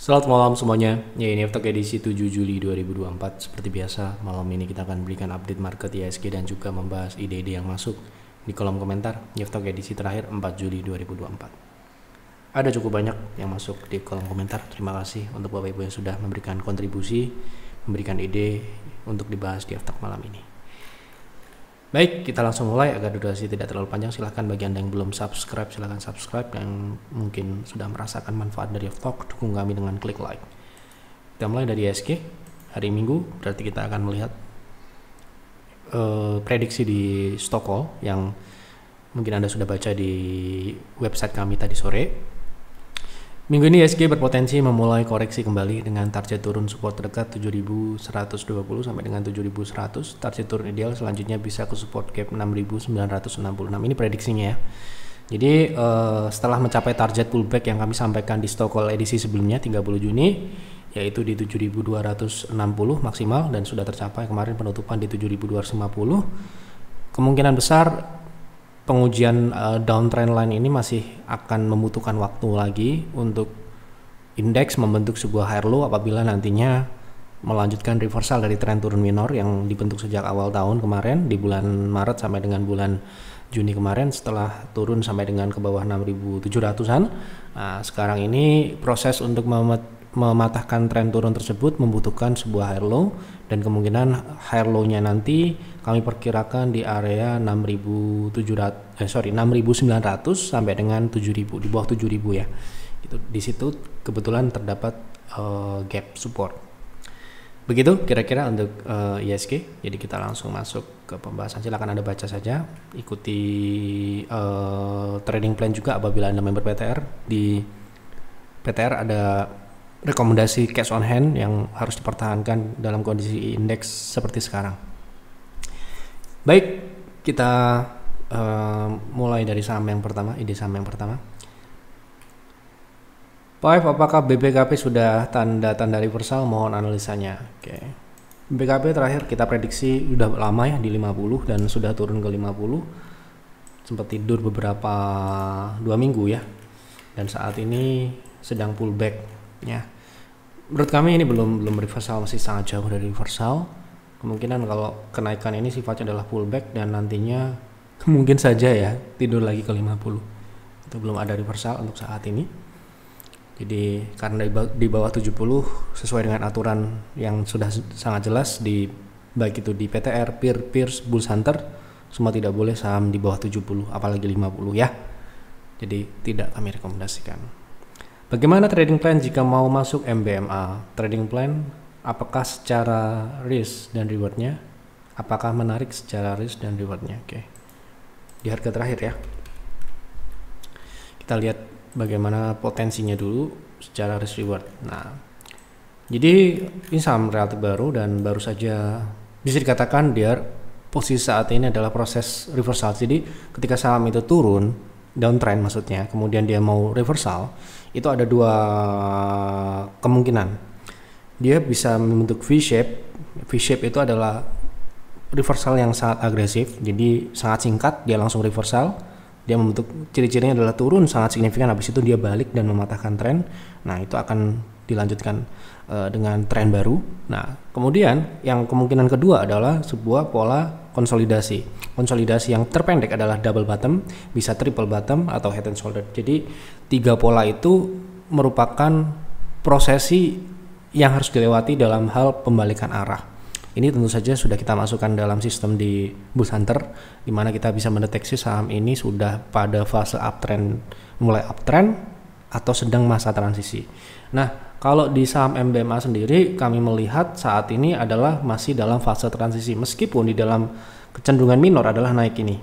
Selamat malam semuanya. Ya, ini Aftok edisi 7 Juli 2024. Seperti biasa, malam ini kita akan berikan update market IHSG dan juga membahas ide-ide yang masuk di kolom komentar Aftok edisi terakhir 4 Juli 2024. Ada cukup banyak yang masuk di kolom komentar. Terima kasih untuk Bapak Ibu yang sudah memberikan kontribusi, memberikan ide untuk dibahas di Aftok malam ini. Baik, kita langsung mulai agar durasi tidak terlalu panjang. Silahkan bagi Anda yang belum subscribe, silahkan subscribe. Yang mungkin sudah merasakan manfaat dari Aftok, dukung kami dengan klik like. Kita mulai dari IHSG hari Minggu, berarti kita akan melihat prediksi di Stockholm yang mungkin Anda sudah baca di website kami tadi sore. Minggu ini IHSG berpotensi memulai koreksi kembali dengan target turun support terdekat 7.120 sampai dengan 7.100. Target turun ideal selanjutnya bisa ke support gap 6.966. Ini prediksinya ya. Jadi setelah mencapai target pullback yang kami sampaikan di Stockholm edisi sebelumnya 30 Juni yaitu di 7.260 maksimal dan sudah tercapai kemarin penutupan di 7.250. Kemungkinan besar pengujian downtrend line ini masih akan membutuhkan waktu lagi untuk indeks membentuk sebuah higher low apabila nantinya melanjutkan reversal dari tren turun minor yang dibentuk sejak awal tahun kemarin di bulan Maret sampai dengan bulan Juni kemarin setelah turun sampai dengan ke bawah 6.700-an. Nah, sekarang ini proses untuk mematahkan tren turun tersebut membutuhkan sebuah higher low dan kemungkinan higher low-nya nanti kami perkirakan di area 6.900 sampai dengan 7.000, di bawah 7.000 ya. Itu di situ kebetulan terdapat gap support. Begitu kira-kira untuk IHSG. Jadi kita langsung masuk ke pembahasan. Silakan Anda baca saja, ikuti trading plan juga apabila Anda member PTR. Di PTR ada rekomendasi cash on hand yang harus dipertahankan dalam kondisi indeks seperti sekarang. Baik, kita mulai dari saham yang pertama, ide saham yang pertama. Apakah BBKP sudah tanda-tanda reversal? Mohon analisanya. Oke. BBKP terakhir kita prediksi udah lama ya di 50 dan sudah turun ke 50. Sempat tidur beberapa 2 minggu ya. Dan saat ini sedang pullback ya. Menurut kami ini belum reversal, masih sangat jauh dari reversal. Kemungkinan kalau kenaikan ini sifatnya adalah pullback dan nantinya mungkin saja ya tidur lagi ke 50. Itu belum ada reversal untuk saat ini. Jadi karena di bawah 70 sesuai dengan aturan yang sudah sangat jelas di baik itu di PTR, Peers, Bulls Hunter semua tidak boleh saham di bawah 70 apalagi 50 ya. Jadi tidak kami rekomendasikan. Bagaimana trading plan jika mau masuk MBMA? Trading plan apakah secara risk dan rewardnya? Apakah menarik secara risk dan rewardnya? Oke. Di harga terakhir ya. Kita lihat bagaimana potensinya dulu secara risk reward. Nah, jadi ini saham relatif baru dan baru saja bisa dikatakan dia posisi saat ini adalah proses reversal. Jadi ketika saham itu turun, downtrend maksudnya, kemudian dia mau reversal, itu ada dua kemungkinan. Dia bisa membentuk V-shape. V-shape itu adalah reversal yang sangat agresif, jadi sangat singkat dia langsung reversal. Dia membentuk ciri-cirinya adalah turun sangat signifikan, habis itu dia balik dan mematahkan tren. Nah, itu akan dilanjutkan dengan tren baru. Nah, kemudian yang kemungkinan kedua adalah sebuah pola konsolidasi. Konsolidasi yang terpendek adalah double bottom, bisa triple bottom atau head and shoulder. Jadi tiga pola itu merupakan prosesi yang harus dilewati dalam hal pembalikan arah. Ini tentu saja sudah kita masukkan dalam sistem di Bulls Hunter, di mana kita bisa mendeteksi saham ini sudah pada fase uptrend, mulai uptrend atau sedang masa transisi. Nah, kalau di saham MBMA sendiri kami melihat saat ini adalah masih dalam fase transisi, meskipun di dalam kecenderungan minor adalah naik ini.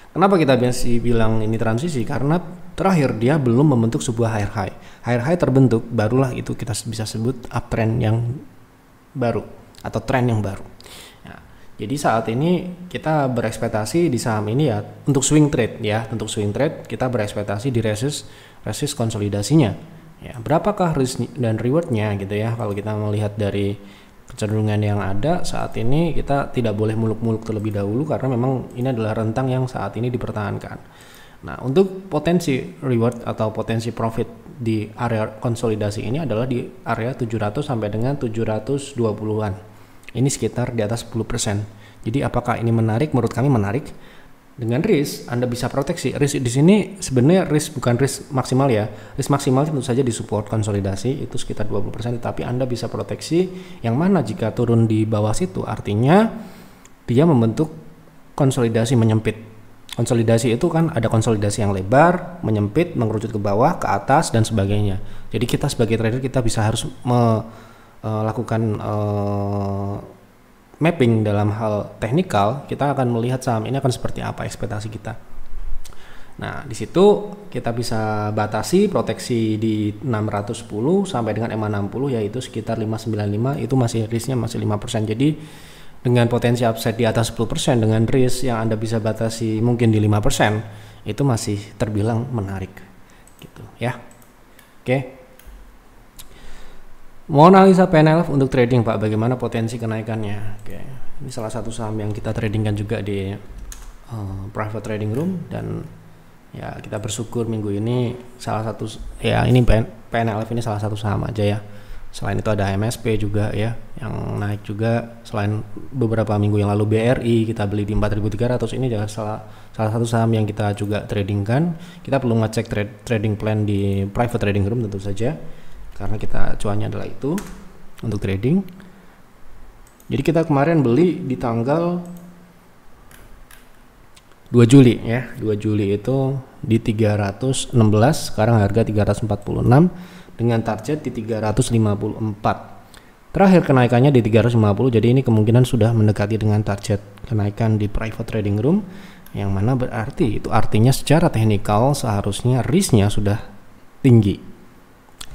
Kenapa kita masih bilang ini transisi? Karena terakhir dia belum membentuk sebuah higher high. Higher high terbentuk, barulah itu kita bisa sebut uptrend yang baru atau tren yang baru. Nah, jadi saat ini kita berekspektasi di saham ini ya untuk swing trade ya, untuk swing trade kita berekspektasi di resist konsolidasinya. Ya, berapakah risk dan rewardnya gitu ya? Kalau kita melihat dari kecenderungan yang ada saat ini, kita tidak boleh muluk-muluk terlebih dahulu karena memang ini adalah rentang yang saat ini dipertahankan. Nah, untuk potensi reward atau potensi profit di area konsolidasi ini adalah di area 700 sampai dengan 720-an. Ini sekitar di atas 10%. Jadi apakah ini menarik? Menurut kami menarik. Dengan risk, Anda bisa proteksi. Risk di sini sebenarnya risk bukan risk maksimal ya. Risk maksimal tentu saja di support konsolidasi itu sekitar 20%, tetapi Anda bisa proteksi yang mana jika turun di bawah situ, artinya dia membentuk konsolidasi menyempit. Konsolidasi itu kan ada konsolidasi yang lebar, menyempit, mengerucut ke bawah, ke atas dan sebagainya. Jadi kita sebagai trader kita bisa harus melakukan mapping dalam hal teknikal. Kita akan melihat saham ini akan seperti apa ekspektasi kita. Nah, di situ kita bisa batasi proteksi di 610 sampai dengan EMA 60 yaitu sekitar 595, itu masih risknya masih 5%. Jadi dengan potensi upside di atas 10% dengan risk yang Anda bisa batasi mungkin di 5%, itu masih terbilang menarik gitu ya. Oke. Mau analisa PNLF untuk trading Pak, bagaimana potensi kenaikannya? Oke. Ini salah satu saham yang kita tradingkan juga di private trading room, dan ya kita bersyukur minggu ini salah satu ya ini PNLF ini salah satu saham aja ya. Selain itu ada MSP juga ya yang naik juga. Selain beberapa minggu yang lalu BRI kita beli di 4.300, ini adalah salah satu saham yang kita juga tradingkan. Kita perlu ngecek trading plan di private trading room tentu saja, karena kita cuannya adalah itu untuk trading. Jadi kita kemarin beli di tanggal 2 Juli ya. 2 Juli itu di 316, sekarang harga 346 dengan target di 354. Terakhir kenaikannya di 350, jadi ini kemungkinan sudah mendekati dengan target kenaikan di private trading room, yang mana berarti itu artinya secara teknikal seharusnya risknya sudah tinggi.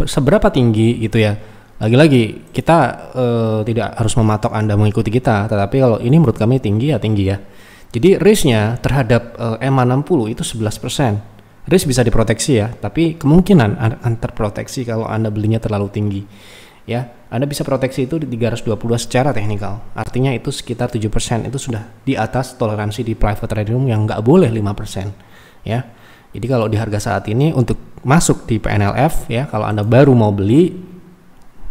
Seberapa tinggi gitu ya, lagi-lagi kita tidak harus mematok Anda mengikuti kita, tetapi kalau ini menurut kami tinggi ya tinggi ya. Jadi risknya terhadap EMA 60 itu 11%. Risk bisa diproteksi ya, tapi kemungkinan terproteksi kalau Anda belinya terlalu tinggi ya. Anda bisa proteksi itu di 322 secara teknikal, artinya itu sekitar 7%, itu sudah di atas toleransi di private trading room yang nggak boleh 5% ya. Jadi kalau di harga saat ini untuk masuk di PNLF ya, kalau Anda baru mau beli,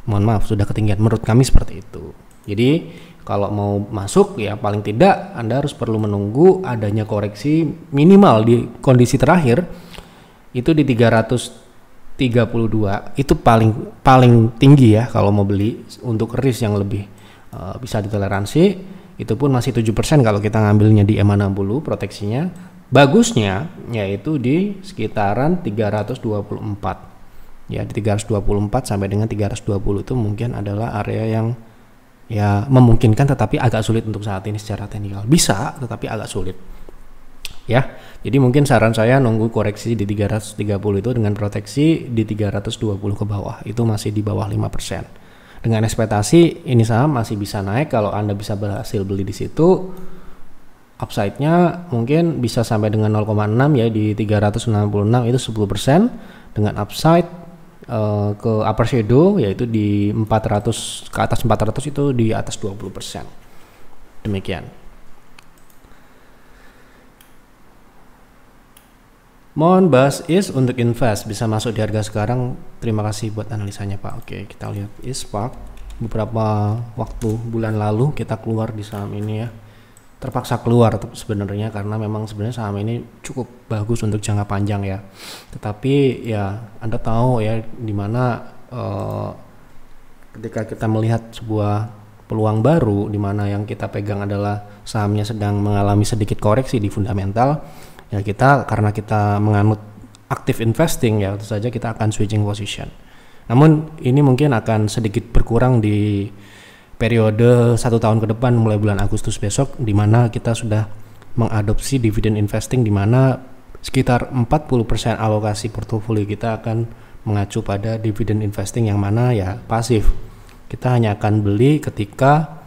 mohon maaf sudah ketinggian, menurut kami seperti itu. Jadi kalau mau masuk ya paling tidak Anda harus perlu menunggu adanya koreksi minimal di kondisi terakhir itu di 332, itu paling tinggi ya kalau mau beli untuk risk yang lebih bisa ditoleransi. Itu pun masih 7% kalau kita ngambilnya di EMA 60 proteksinya. Bagusnya yaitu di sekitaran 324 ya, di 324 sampai dengan 320 itu mungkin adalah area yang ya memungkinkan, tetapi agak sulit untuk saat ini secara teknikal. Bisa, tetapi agak sulit ya. Jadi mungkin saran saya nunggu koreksi di 330 itu dengan proteksi di 320 ke bawah, itu masih di bawah 5%. Dengan ekspektasi ini saham masih bisa naik kalau Anda bisa berhasil beli di situ. Upside-nya mungkin bisa sampai dengan 0,6 ya, di 366 itu 10%, dengan upside ke upper shadow yaitu di 400 ke atas 400 itu di atas 20%. Demikian. Mohon bahas IS untuk invest, bisa masuk di harga sekarang. Terima kasih buat analisanya Pak. Oke, kita lihat IS Pak. Beberapa waktu bulan lalu kita keluar di saham ini ya. Terpaksa keluar sebenarnya karena memang sebenarnya saham ini cukup bagus untuk jangka panjang ya. Tetapi ya Anda tahu ya dimana ketika kita melihat sebuah peluang baru di mana yang kita pegang adalah sahamnya sedang mengalami sedikit koreksi di fundamental, ya kita karena kita menganut active investing ya tentu saja kita akan switching position. Namun ini mungkin akan sedikit berkurang di periode 1 tahun ke depan mulai bulan Agustus besok, di mana kita sudah mengadopsi dividend investing, di mana sekitar 40% alokasi portofolio kita akan mengacu pada dividend investing yang mana ya pasif. Kita hanya akan beli ketika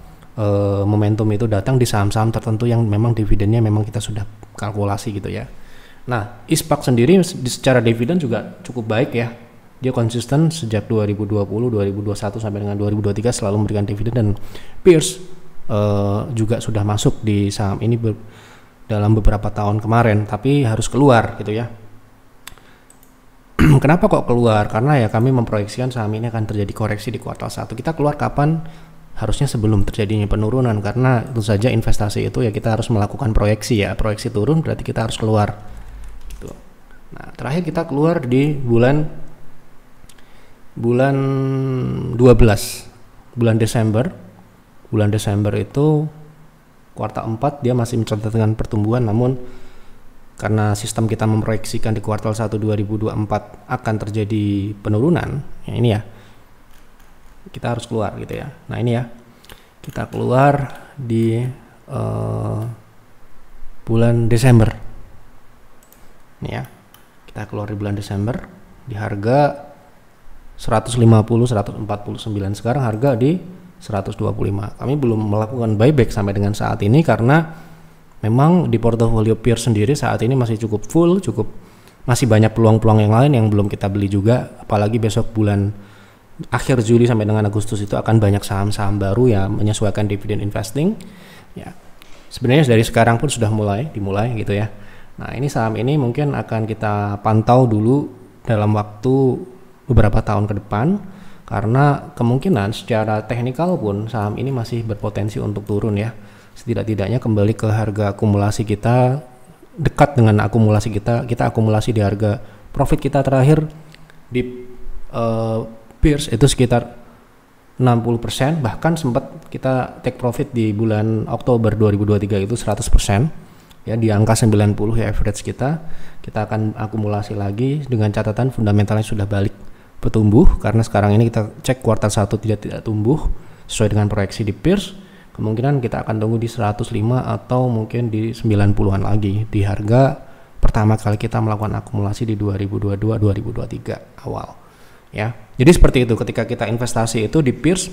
momentum itu datang di saham-saham tertentu yang memang dividennya memang kita sudah kalkulasi gitu ya. Nah, ISPAK sendiri secara dividen juga cukup baik ya. Dia konsisten sejak 2020, 2021 sampai dengan 2023 selalu memberikan dividen, dan peers juga sudah masuk di saham ini dalam beberapa tahun kemarin, tapi harus keluar gitu ya. Kenapa kok keluar? Karena ya kami memproyeksikan saham ini akan terjadi koreksi di kuartal 1. Kita keluar kapan? Harusnya sebelum terjadinya penurunan, karena tentu saja investasi itu ya kita harus melakukan proyeksi ya. Proyeksi turun berarti kita harus keluar. Gitu. Nah, terakhir kita keluar di bulan 12, bulan Desember. Bulan Desember itu kuartal 4 dia masih mencatatkan pertumbuhan, namun karena sistem kita memproyeksikan di kuartal 1 2024 akan terjadi penurunan, ya ini ya, kita harus keluar gitu ya. Nah ini ya, kita keluar di bulan Desember. Ini ya, kita keluar di bulan Desember di harga 150-149. Sekarang harga di 125. Kami belum melakukan buyback sampai dengan saat ini karena memang di portofolio peers sendiri saat ini masih cukup full, masih banyak peluang-peluang yang lain yang belum kita beli juga. Apalagi besok bulan akhir Juli sampai dengan Agustus itu akan banyak saham-saham baru yang menyesuaikan dividend investing. Ya, sebenarnya dari sekarang pun sudah dimulai gitu ya. Nah ini saham ini mungkin akan kita pantau dulu dalam waktu beberapa tahun ke depan, karena kemungkinan secara teknikal pun saham ini masih berpotensi untuk turun ya. Setidak-tidaknya kembali ke harga akumulasi kita, dekat dengan akumulasi kita akumulasi di harga profit kita terakhir di peers itu sekitar 60%, bahkan sempat kita take profit di bulan Oktober 2023 itu 100%. Ya, di angka 90 ya average kita akan akumulasi lagi dengan catatan fundamentalnya sudah balik bertumbuh, karena sekarang ini kita cek kuartal 1 tidak tumbuh sesuai dengan proyeksi di peers. Kemungkinan kita akan tunggu di 105 atau mungkin di 90-an lagi di harga pertama kali kita melakukan akumulasi di 2022-2023 awal ya. Jadi seperti itu, ketika kita investasi itu di peers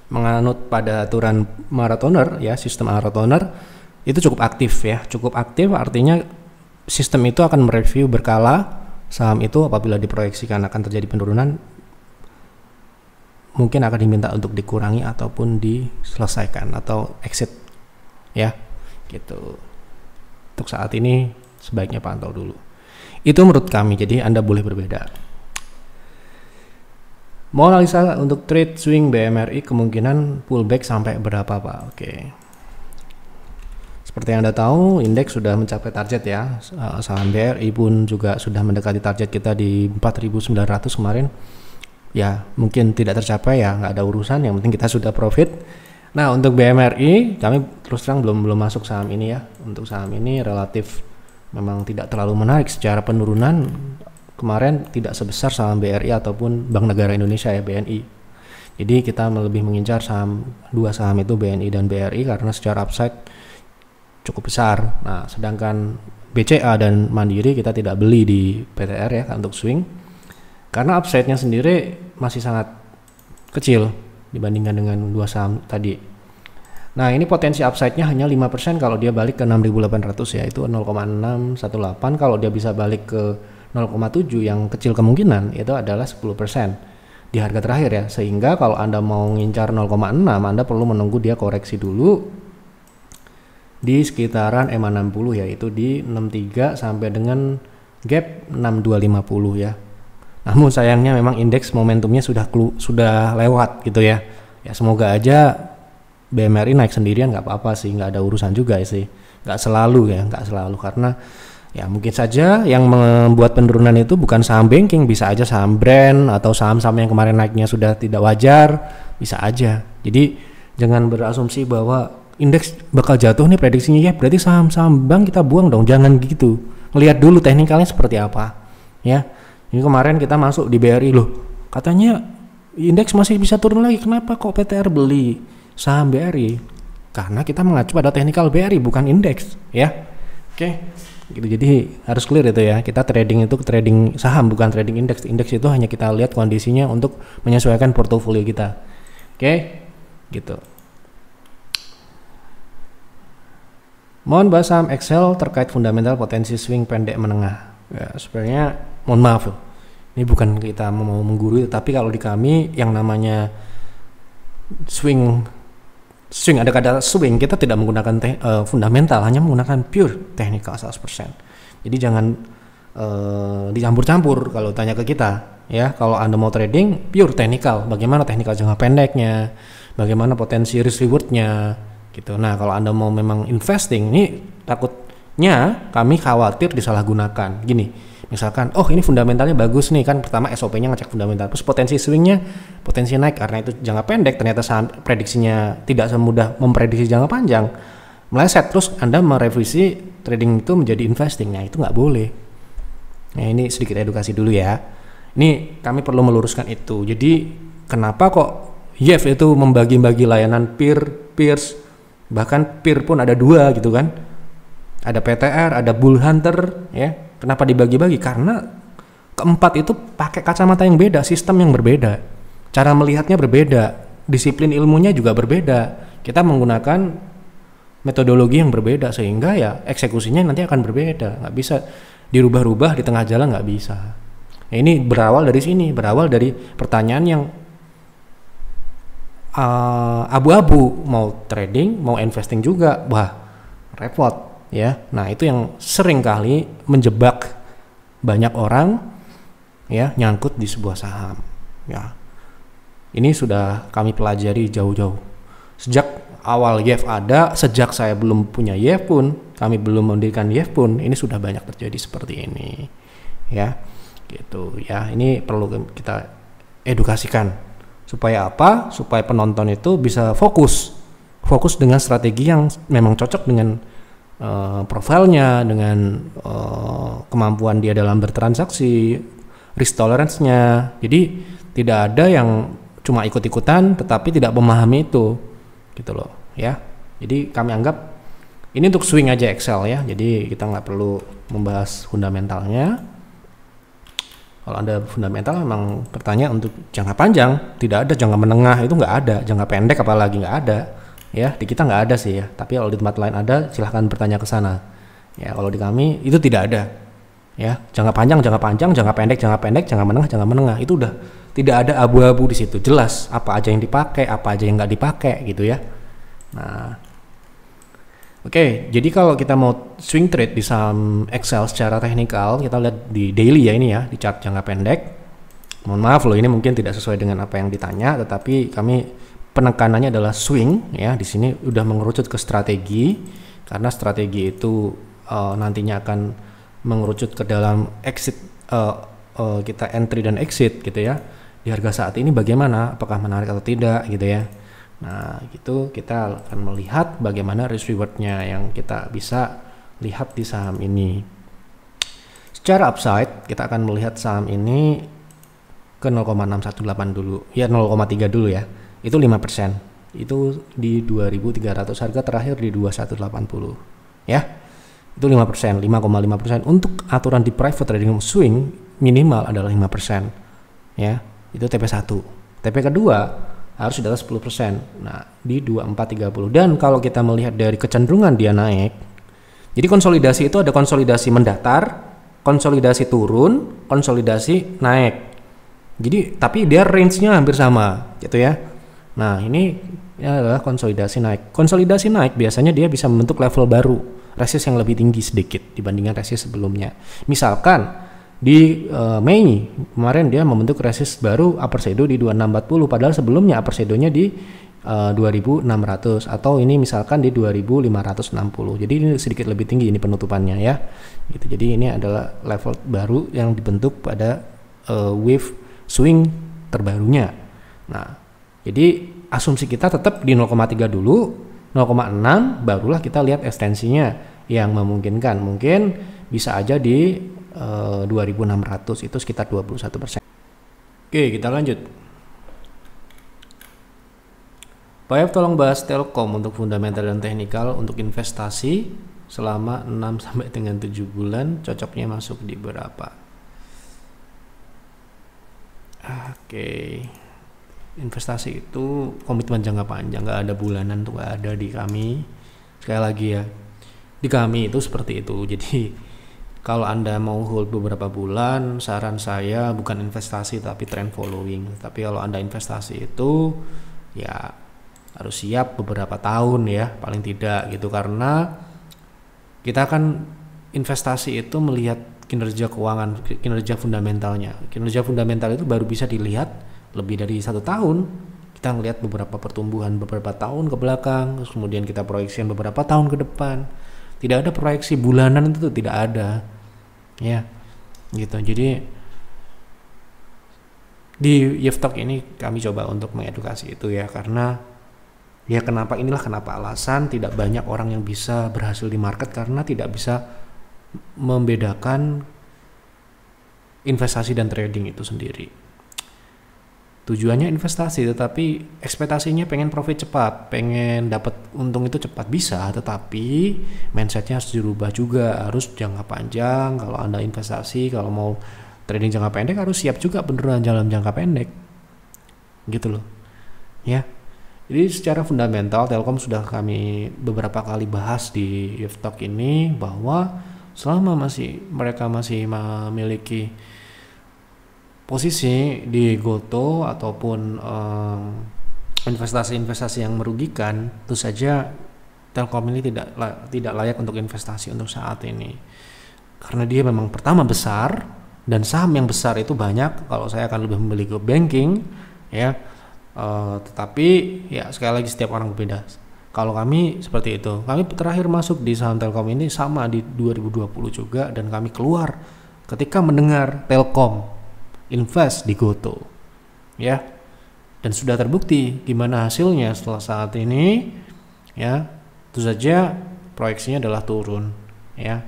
menganut pada aturan marathoner ya, sistem marathoner itu cukup aktif ya. Cukup aktif artinya sistem itu akan mereview berkala saham itu apabila diproyeksikan akan terjadi penurunan, mungkin akan diminta untuk dikurangi ataupun diselesaikan atau exit ya gitu. Untuk saat ini sebaiknya pantau dulu. Itu menurut kami, jadi Anda boleh berbeda. Mau analisa untuk trade swing BMRI kemungkinan pullback sampai berapa Pak? Oke. Seperti yang Anda tahu, indeks sudah mencapai target ya. Saham BRI pun juga sudah mendekati target kita di 4.900 kemarin. Ya mungkin tidak tercapai ya, nggak ada urusan, yang penting kita sudah profit. Nah untuk BMRI kami terus terang belum masuk saham ini ya. Untuk saham ini relatif memang tidak terlalu menarik secara penurunan kemarin, tidak sebesar saham BRI ataupun Bank Negara Indonesia ya, BNI. Jadi kita lebih mengincar dua saham itu, BNI dan BRI, karena secara upside cukup besar. Nah sedangkan BCA dan Mandiri kita tidak beli di PTR ya untuk swing, karena upside-nya sendiri masih sangat kecil dibandingkan dengan dua saham tadi. Nah ini potensi upside-nya hanya 5% kalau dia balik ke 6.800 ya, itu 0,618. Kalau dia bisa balik ke 0,7 yang kecil kemungkinan itu adalah 10% di harga terakhir ya. Sehingga kalau Anda mau ngincar 0,6 Anda perlu menunggu dia koreksi dulu di sekitaran EMA 60 yaitu di 63 sampai dengan gap 6250 ya. Namun sayangnya memang indeks momentumnya sudah lewat gitu ya. Ya semoga aja BMRI naik sendirian nggak apa-apa sih, nggak ada urusan juga sih. Nggak selalu karena ya mungkin saja yang membuat penurunan itu bukan saham banking, bisa aja saham brand atau saham-saham yang kemarin naiknya sudah tidak wajar, bisa aja. Jadi jangan berasumsi bahwa indeks bakal jatuh nih prediksinya ya, berarti saham-saham bank kita buang dong. Jangan gitu. Lihat dulu teknikalnya seperti apa ya. Ini kemarin kita masuk di BRI loh, katanya indeks masih bisa turun lagi, kenapa kok PTR beli saham BRI? Karena kita mengacu pada teknikal BRI bukan indeks ya. Oke, gitu. Jadi harus clear itu ya, kita trading itu trading saham bukan trading indeks. Indeks itu hanya kita lihat kondisinya untuk menyesuaikan portofolio kita. Oke, gitu. Mohon bahas saham Excel terkait fundamental potensi swing pendek menengah. Ya, sebenarnya mohon maaf loh, ini bukan kita mau menggurui, tapi kalau di kami yang namanya swing swing, ada kata swing, kita tidak menggunakan fundamental, hanya menggunakan pure technical 100%. Jadi jangan dicampur-campur kalau tanya ke kita ya. Kalau Anda mau trading pure technical, bagaimana technical jangka pendeknya, bagaimana potensi risk rewardnya gitu. Nah kalau Anda mau memang investing, ini takutnya kami khawatir disalahgunakan. Gini, misalkan, oh ini fundamentalnya bagus nih kan, pertama SOP-nya ngecek fundamental, terus potensi swingnya, potensi naik karena itu jangka pendek, ternyata prediksinya tidak semudah memprediksi jangka panjang, meleset, terus Anda merevisi trading itu menjadi investing. Nah itu nggak boleh. Nah ini sedikit edukasi dulu ya. Ini kami perlu meluruskan itu. Jadi kenapa kok YEF itu membagi-bagi layanan peers, bahkan peer pun ada 2 gitu kan, ada PTR, ada Bull Hunter ya. Kenapa dibagi-bagi? Karena keempat itu pakai kacamata yang beda, sistem yang berbeda, cara melihatnya berbeda, disiplin ilmunya juga berbeda. Kita menggunakan metodologi yang berbeda sehingga ya eksekusinya nanti akan berbeda, nggak bisa dirubah-rubah di tengah jalan, nggak bisa. Nah, ini berawal dari sini, berawal dari pertanyaan yang abu-abu, mau trading, mau investing juga, wah repot. Ya, nah itu yang sering kali menjebak banyak orang ya, nyangkut di sebuah saham. Ya, ini sudah kami pelajari jauh-jauh sejak awal YEF ada, sejak saya belum punya YEF pun, kami belum mendirikan YEF pun, ini sudah banyak terjadi seperti ini. Ya, gitu ya. Ini perlu kita edukasikan supaya apa? Supaya penonton itu bisa fokus dengan strategi yang memang cocok dengan profilnya, dengan kemampuan dia dalam bertransaksi, risk tolerance-nya. Jadi tidak ada yang cuma ikut-ikutan tetapi tidak memahami itu, gitu loh ya. Jadi kami anggap ini untuk swing aja Excel ya. Jadi kita nggak perlu membahas fundamentalnya. Kalau Anda fundamental memang pertanyaan untuk jangka panjang, tidak ada. Jangka menengah itu nggak ada, jangka pendek apalagi nggak ada. Ya, di kita nggak ada sih ya. Tapi kalau di tempat lain ada, silahkan bertanya ke sana. Ya, kalau di kami itu tidak ada. Ya, jangka panjang, jangka pendek, jangka menengah, itu udah tidak ada abu-abu di situ. Jelas apa aja yang dipakai, apa aja yang nggak dipakai gitu ya. Nah, oke. Jadi kalau kita mau swing trade di saham Excel secara teknikal, kita lihat di daily ya ini ya, di chart jangka pendek. Mohon maaf loh, ini mungkin tidak sesuai dengan apa yang ditanya, tetapi kami penekanannya adalah swing ya. Di sini udah mengerucut ke strategi karena strategi itu nantinya akan mengerucut ke dalam exit, kita entry dan exit gitu ya. Di harga saat ini bagaimana, apakah menarik atau tidak gitu ya. Nah gitu kita akan melihat bagaimana risk rewardnya yang kita bisa lihat di saham ini. Secara upside kita akan melihat saham ini ke 0,618 dulu ya, 0,3 dulu ya. Itu 5%, itu di 2.300, harga terakhir di 2180 ya, itu 5%, 5,5%. Untuk aturan di private trading swing minimal adalah 5% ya, itu TP1. TP kedua harus di atas 10%, nah di 2430. Dan kalau kita melihat dari kecenderungan dia naik, jadi konsolidasi itu ada konsolidasi mendatar, konsolidasi turun, konsolidasi naik. Jadi tapi dia range-nya hampir sama gitu ya. Nah ini adalah konsolidasi naik. Konsolidasi naik biasanya dia bisa membentuk level baru, resist yang lebih tinggi sedikit dibandingkan resist sebelumnya. Misalkan di Mei kemarin dia membentuk resist baru upper shadow di 2640, padahal sebelumnya upper shadow-nya di 2600, atau ini misalkan di 2560. Jadi ini sedikit lebih tinggi ini penutupannya ya. Gitu. Jadi ini adalah level baru yang dibentuk pada wave swing terbarunya. Nah, jadi asumsi kita tetap di 0,3 dulu, 0,6 barulah kita lihat ekstensinya yang memungkinkan. Mungkin bisa aja di 2600, itu sekitar 21%. Oke, kita lanjut. Pak F tolong bahas Telkom untuk fundamental dan teknikal untuk investasi selama 6 sampai dengan 7 bulan, cocoknya masuk di berapa? Oke. Investasi itu komitmen jangka panjang, nggak ada bulanan tuh, nggak ada di kami. Sekali lagi ya, di kami itu seperti itu. Jadi kalau Anda mau hold beberapa bulan, saran saya bukan investasi tapi trend following. Tapi kalau Anda investasi itu ya harus siap beberapa tahun ya paling tidak gitu, karena kita kan investasi itu melihat kinerja keuangan, kinerja fundamentalnya. Kinerja fundamental itu baru bisa dilihat lebih dari 1 tahun. Kita ngelihat beberapa pertumbuhan beberapa tahun ke belakang, terus kemudian kita proyeksikan beberapa tahun ke depan. Tidak ada proyeksi bulanan, itu tidak ada ya gitu. Jadi di Yeftalk ini kami coba untuk mengedukasi itu ya, karena ya kenapa alasan tidak banyak orang yang bisa berhasil di market, karena tidak bisa membedakan investasi dan trading itu sendiri. Tujuannya investasi, tetapi ekspektasinya pengen profit cepat, pengen dapat untung itu cepat, bisa, tetapi mindsetnya harus dirubah juga, harus jangka panjang. Kalau Anda investasi, kalau mau trading jangka pendek harus siap juga penurunan dalam jangka pendek gitu loh ya. Jadi secara fundamental Telkom sudah kami beberapa kali bahas di Yeftalk ini, bahwa selama mereka masih memiliki posisi di Goto ataupun investasi-investasi yang merugikan, tentu saja Telkom ini tidak layak untuk investasi untuk saat ini, karena dia memang pertama besar dan saham yang besar itu banyak. Kalau saya akan lebih memilih ke banking ya, tetapi ya sekali lagi setiap orang berbeda. Kalau kami seperti itu, kami terakhir masuk di saham Telkom ini sama di 2020 juga, dan kami keluar ketika mendengar Telkom invest di Goto ya, dan sudah terbukti gimana hasilnya setelah saat ini ya. Tentu saja proyeksinya adalah turun ya.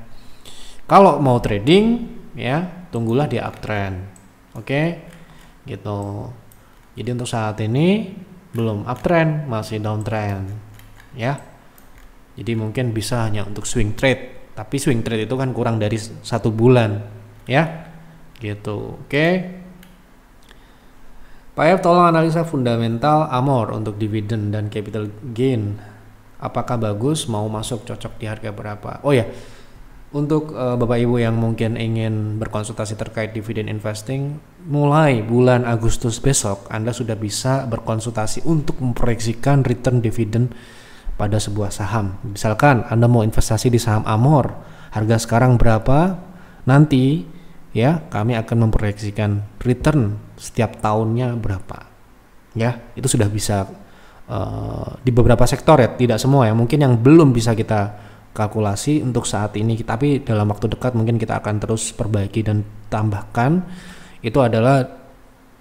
Kalau mau trading ya, tunggulah di uptrend, oke gitu. Jadi untuk saat ini belum uptrend, masih downtrend ya. Jadi mungkin bisa hanya untuk swing trade, tapi swing trade itu kan kurang dari 1 bulan ya gitu. Oke, Pak F, tolong analisa fundamental Amor untuk dividen dan capital gain, apakah bagus, mau masuk, cocok di harga berapa? Oh ya, untuk Bapak Ibu yang mungkin ingin berkonsultasi terkait dividen investing, mulai bulan Agustus besok Anda sudah bisa berkonsultasi untuk memproyeksikan return dividen pada sebuah saham. Misalkan Anda mau investasi di saham Amor, harga sekarang berapa, nanti ya kami akan memproyeksikan return setiap tahunnya berapa ya. Itu sudah bisa di beberapa sektor ya, tidak semua ya, mungkin yang belum bisa kita kalkulasi untuk saat ini, tapi dalam waktu dekat mungkin kita akan terus perbaiki dan tambahkan. Itu adalah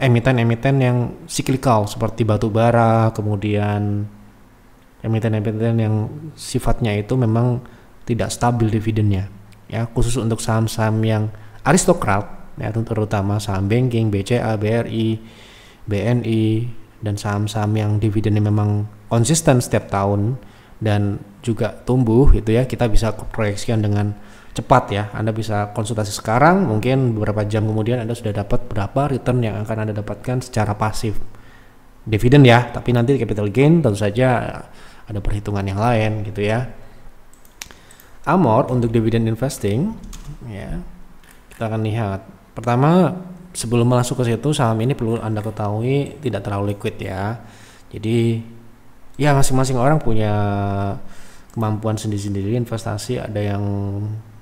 emiten-emiten yang cyclical seperti batu bara, kemudian emiten-emiten yang sifatnya itu memang tidak stabil dividennya ya, khusus untuk saham-saham yang aristokrat ya, terutama saham banking, BCA, BRI, BNI, dan saham-saham yang dividennya memang konsisten setiap tahun dan juga tumbuh gitu ya, kita bisa proyeksikan dengan cepat ya. Anda bisa konsultasi sekarang, mungkin beberapa jam kemudian Anda sudah dapat berapa return yang akan Anda dapatkan secara pasif dividen ya, tapi nanti capital gain tentu saja ada perhitungan yang lain gitu ya. Amor untuk dividen investing ya, kita akan lihat pertama, sebelum masuk ke situ, saham ini perlu Anda ketahui tidak terlalu liquid ya. Jadi ya masing-masing orang punya kemampuan sendiri-sendiri investasi. Ada yang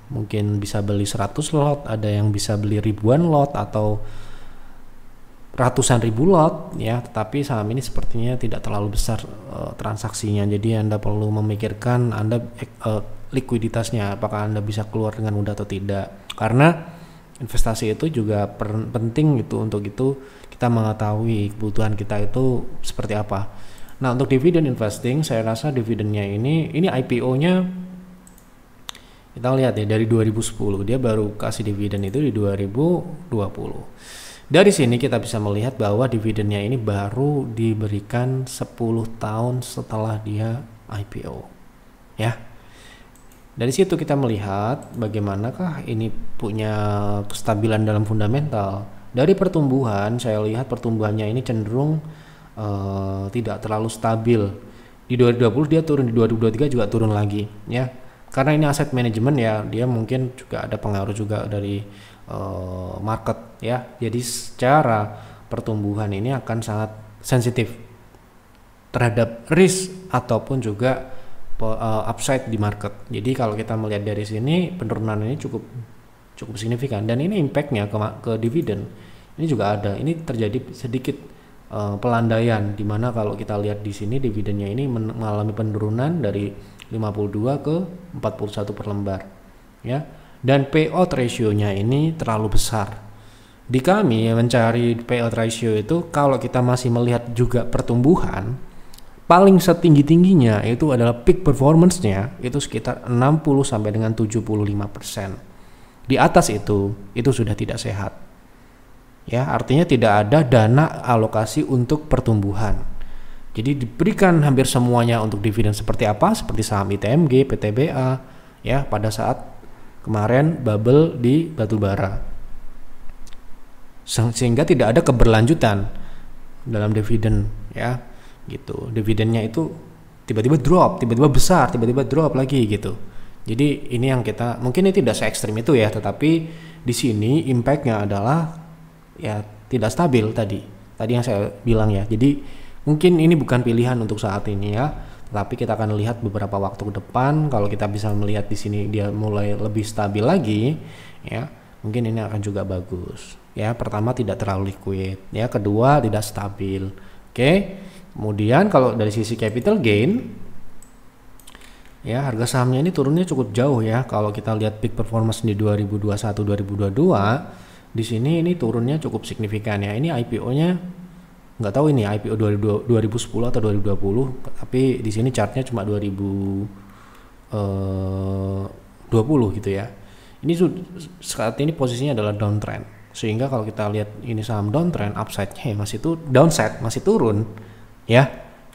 mungkin bisa beli 100 lot, ada yang bisa beli ribuan lot atau ratusan ribu lot ya, tetapi saham ini sepertinya tidak terlalu besar transaksinya. Jadi Anda perlu memikirkan Anda likuiditasnya, apakah Anda bisa keluar dengan mudah atau tidak. Karena investasi itu juga penting gitu, untuk itu kita mengetahui kebutuhan kita itu seperti apa. Nah, untuk dividen investing, saya rasa dividennya ini IPO-nya kita lihat ya, dari 2010 dia baru kasih dividen itu di 2020. Dari sini kita bisa melihat bahwa dividennya ini baru diberikan 10 tahun setelah dia IPO ya. Dari situ kita melihat bagaimanakah ini punya kestabilan dalam fundamental. Dari pertumbuhan, saya lihat pertumbuhannya ini cenderung tidak terlalu stabil. Di 2020 dia turun, di 2023 juga turun lagi ya. Karena ini aset manajemen ya, dia mungkin juga ada pengaruh juga dari market ya. Jadi secara pertumbuhan ini akan sangat sensitif terhadap risk ataupun juga upside di market. Jadi kalau kita melihat dari sini penurunan ini cukup signifikan, dan ini impactnya ke dividen ini juga ada. Ini terjadi sedikit pelandaian, dimana kalau kita lihat di sini dividennya ini mengalami penurunan dari 52 ke 41 per lembar ya, dan payout ratio-nya ini terlalu besar. Di kami mencari payout ratio itu, kalau kita masih melihat juga pertumbuhan, paling setinggi-tingginya itu adalah peak performance-nya itu sekitar 60 sampai dengan 75%. Di atas itu sudah tidak sehat. Ya, artinya tidak ada dana alokasi untuk pertumbuhan. Jadi diberikan hampir semuanya untuk dividen seperti apa? Seperti saham ITMG, PTBA, ya, pada saat kemarin bubble di batubara. Sehingga tidak ada keberlanjutan dalam dividen, ya, gitu. Dividennya itu tiba-tiba drop, tiba-tiba besar, tiba-tiba drop lagi gitu. Jadi ini yang kita, mungkin ini tidak se-ekstrim itu ya, tetapi di sini impactnya adalah ya tidak stabil tadi yang saya bilang ya. Jadi mungkin ini bukan pilihan untuk saat ini ya, tapi kita akan lihat beberapa waktu ke depan. Kalau kita bisa melihat di sini dia mulai lebih stabil lagi ya, mungkin ini akan juga bagus ya. Pertama, tidak terlalu liquid ya, kedua tidak stabil. Oke, kemudian kalau dari sisi capital gain ya, harga sahamnya ini turunnya cukup jauh ya. Kalau kita lihat peak performance di 2021-2022, di sini ini turunnya cukup signifikan ya. Ini IPO-nya nggak tahu ini IPO 2010 atau 2020, tapi di sini chartnya cuma 2020 gitu ya. Ini saat ini posisinya adalah downtrend, sehingga kalau kita lihat ini saham downtrend, upside-nya masih downside masih turun ya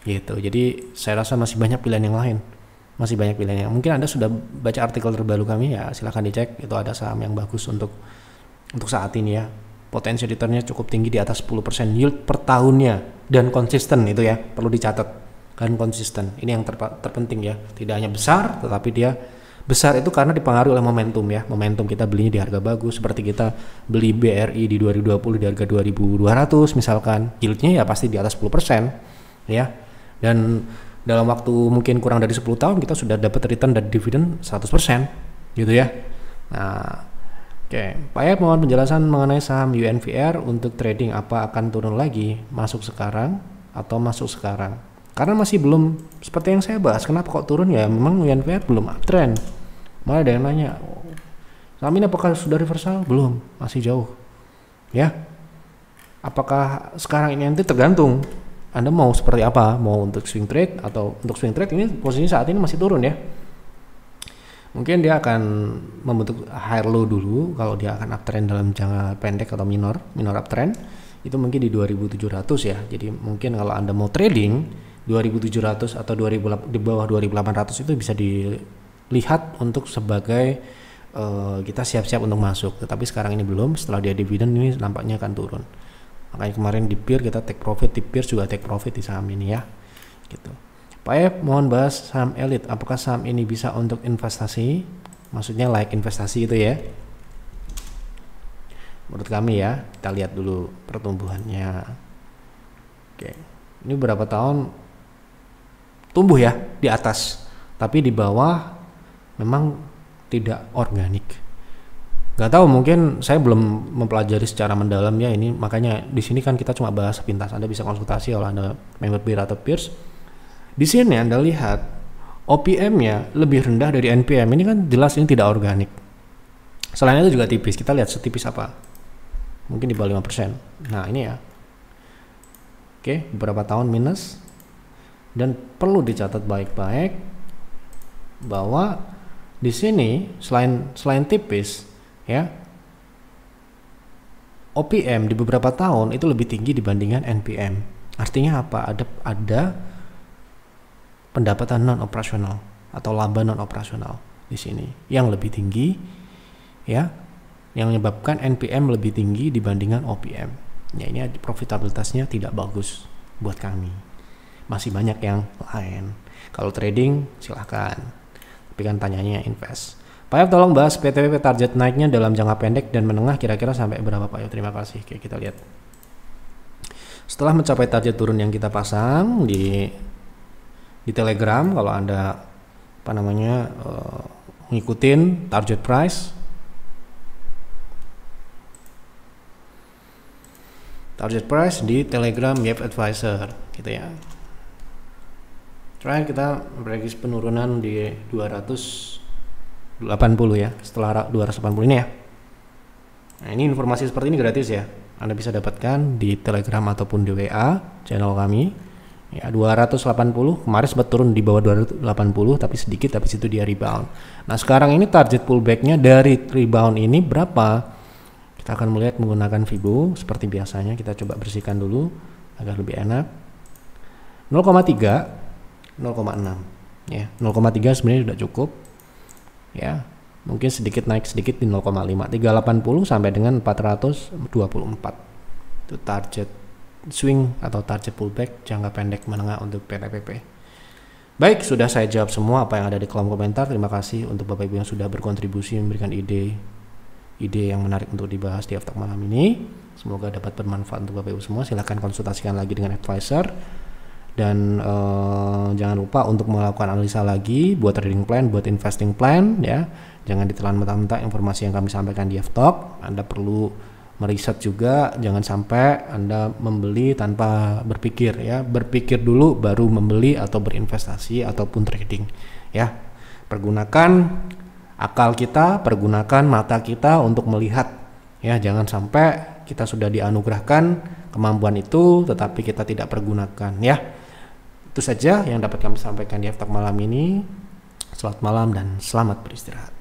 gitu. Jadi saya rasa masih banyak pilihan yang lain, masih banyak pilihan yang mungkin Anda sudah baca artikel terbaru kami ya, silahkan dicek. Itu ada saham yang bagus untuk saat ini ya, potensi returnnya cukup tinggi, di atas 10% yield per tahunnya, dan konsisten. Itu ya perlu dicatat kan, konsisten. Ini yang terpenting ya, tidak hanya besar, tetapi dia besar itu karena dipengaruhi oleh momentum ya. Momentum kita belinya di harga bagus, seperti kita beli BRI di 2020 di harga 2.200 misalkan, yieldnya ya pasti di atas 10% ya, dan dalam waktu mungkin kurang dari 10 tahun kita sudah dapat return dari dividen 100% gitu ya. Nah, oke, Pak Yap mohon penjelasan mengenai saham UNVR untuk trading, apa akan turun lagi, masuk sekarang atau masuk sekarang? Karena masih belum, seperti yang saya bahas, kenapa kok turun ya, memang UNVR belum uptrend. Malah ada yang nanya, saham ini apakah sudah reversal? Belum, masih jauh ya. Apakah sekarang ini, nanti tergantung Anda mau seperti apa, mau untuk swing trade atau untuk swing trade ini posisinya saat ini masih turun ya. Mungkin dia akan membentuk higher low dulu kalau dia akan uptrend dalam jangka pendek atau minor uptrend itu mungkin di 2700 ya. Jadi mungkin kalau Anda mau trading 2700 atau 2000 di bawah 2800 itu bisa dilihat untuk sebagai kita siap-siap untuk masuk. Tetapi sekarang ini belum, setelah dia dividen ini nampaknya akan turun. Makanya kemarin di peer kita take profit, di peer juga take profit di saham ini ya. Gitu. Pak Ep, mohon bahas saham elit. Apakah saham ini bisa untuk investasi? Maksudnya like investasi itu ya. Menurut kami ya, kita lihat dulu pertumbuhannya. Oke, ini berapa tahun tumbuh ya di atas, tapi di bawah memang tidak organik. Gak tahu, mungkin saya belum mempelajari secara mendalam ya ini. Makanya di sini kan kita cuma bahas sepintas. Anda bisa konsultasi kalau Anda member peer atau peers. Di sini Anda lihat OPM-nya lebih rendah dari NPM. Ini kan jelas ini tidak organik. Selain itu juga tipis. Kita lihat setipis apa. Mungkin di bawah 5%. Nah, ini ya. Oke, beberapa tahun minus. Dan perlu dicatat baik-baik bahwa di sini selain tipis ya, OPM di beberapa tahun itu lebih tinggi dibandingkan NPM. Artinya apa? Ada pendapatan non operasional atau laba non operasional di sini yang lebih tinggi ya, yang menyebabkan NPM lebih tinggi dibandingkan OPM. Ya, ini profitabilitasnya tidak bagus buat kami. Masih banyak yang lain. Kalau trading silahkan, tapi kan tanyanya invest. Pak Yop tolong bahas PTWP target naiknya dalam jangka pendek dan menengah kira-kira sampai berapa Pak Yop? Terima kasih. Oke, kita lihat. Setelah mencapai target turun yang kita pasang di Telegram, kalau Anda ngikutin target price, di Telegram Wave Advisor gitu ya. Terakhir kita prediksi penurunan di 280 ya, setelah 280 ini ya. Nah, ini informasi seperti ini gratis ya. Anda bisa dapatkan di Telegram ataupun di WA channel kami. Ya, 280 kemarin sempat turun di bawah 280 tapi sedikit, tapi situ dia rebound. Nah, sekarang ini target pullbacknya dari rebound ini berapa? Kita akan melihat menggunakan Fibo seperti biasanya. Kita coba bersihkan dulu agar lebih enak. 0,3, 0,6 ya. 0,3 sebenarnya sudah cukup ya. Mungkin sedikit naik sedikit di 0,5, 380 sampai dengan 424. Itu target swing atau target pullback jangka pendek menengah untuk PTPP. Baik, sudah saya jawab semua apa yang ada di kolom komentar. Terima kasih untuk Bapak Ibu yang sudah berkontribusi memberikan ide yang menarik untuk dibahas di Aftalk malam ini. Semoga dapat bermanfaat untuk Bapak Ibu semua. Silahkan konsultasikan lagi dengan advisor. Dan jangan lupa untuk melakukan analisa lagi buat trading plan, buat investing plan ya. Jangan ditelan mentah-mentah informasi yang kami sampaikan di Aftalk. Anda perlu meriset juga, jangan sampai Anda membeli tanpa berpikir ya. Berpikir dulu baru membeli atau berinvestasi ataupun trading ya. Pergunakan akal kita, pergunakan mata kita untuk melihat ya. Jangan sampai kita sudah dianugerahkan kemampuan itu tetapi kita tidak pergunakan ya. Itu saja yang dapat kami sampaikan di Aftalk malam ini. Selamat malam dan selamat beristirahat.